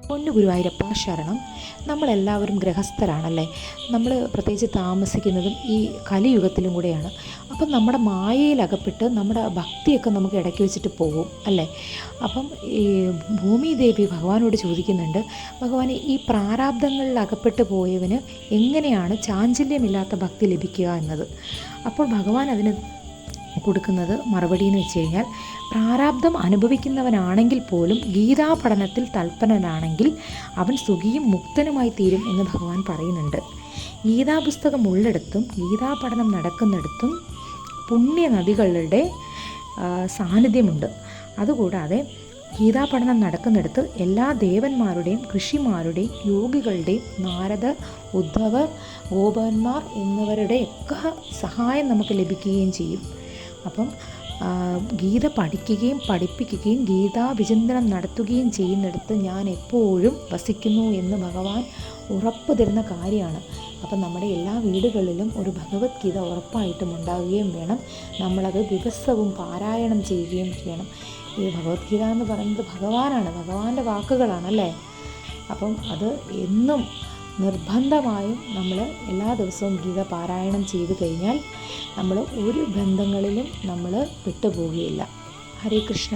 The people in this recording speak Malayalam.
പൊന്നു ഗുരുവായൂരപ്പ ശരണം. നമ്മളെല്ലാവരും ഗൃഹസ്ഥരാണല്ലേ. നമ്മൾ പ്രത്യേകിച്ച് താമസിക്കുന്നതും ഈ കലിയുഗത്തിലും കൂടെയാണ്. അപ്പം നമ്മുടെ മായയിലകപ്പെട്ട് നമ്മുടെ ഭക്തിയൊക്കെ നമുക്ക് ഇടയ്ക്ക് വെച്ചിട്ട് പോകും അല്ലേ. അപ്പം ഈ ഭൂമിദേവി ഭഗവാനോട് ചോദിക്കുന്നുണ്ട്, ഭഗവാനെ ഈ പ്രാരാബ്ദങ്ങളിൽ അകപ്പെട്ട് പോയവന് എങ്ങനെയാണ് ചാഞ്ചല്യമില്ലാത്ത ഭക്തി ലഭിക്കുക എന്നത്. അപ്പോൾ ഭഗവാൻ അതിന് കൊടുക്കുന്നത് മറുപടി എന്ന് വെച്ച് കഴിഞ്ഞാൽ, പ്രാരാബ്ദം അനുഭവിക്കുന്നവനാണെങ്കിൽ പോലും ഗീതാ പഠനത്തിൽ തൽപരനാണെങ്കിൽ അവൻ സുഖിയും മുക്തനുമായി തീരും എന്ന് ഭഗവാൻ പറയുന്നുണ്ട്. ഗീതാ പുസ്തകം ഉള്ളിടത്തും ഗീതാ പഠനം നടക്കുന്നിടത്തും പുണ്യനദികളുടെ സാന്നിധ്യമുണ്ട്. അതുകൂടാതെ ഗീതാ പഠനം നടക്കുന്നിടത്ത് എല്ലാ ദേവന്മാരുടെയും ഋഷിമാരുടെയും യോഗികളുടെയും നാരദ, ഉദ്ധവർ, ഗോപന്മാർ എന്നിവരുടെയൊക്കെ സഹായം നമുക്ക് ലഭിക്കുകയും ചെയ്യും. അപ്പം ഗീത പഠിക്കുകയും പഠിപ്പിക്കുകയും ഗീതാ വിചിന്തനം നടത്തുകയും ചെയ്യുന്നിടത്ത് ഞാൻ എപ്പോഴും വസിക്കുന്നു എന്ന് ഭഗവാൻ ഉറപ്പ് തരുന്ന കാര്യമാണ്. അപ്പം നമ്മുടെ എല്ലാ വീടുകളിലും ഒരു ഭഗവത്ഗീത ഉറപ്പായിട്ടും ഉണ്ടാവുകയും വേണം. നമ്മളത് ദിവസവും പാരായണം ചെയ്യുകയും ചെയ്യണം. ഈ ഭഗവത്ഗീത എന്ന് പറയുന്നത് ഭഗവാനാണ്, ഭഗവാന്റെ വാക്കുകളാണല്ലേ. അപ്പം അത് എന്നും നിർബന്ധമായും നമ്മൾ എല്ലാ ദിവസവും ഗീത പാരായണം ചെയ്തു കഴിഞ്ഞാൽ നമ്മൾ ഒരു ബന്ധങ്ങളിലും നമ്മൾ വിട്ടുപോവുകയില്ല. ഹരേ കൃഷ്ണ.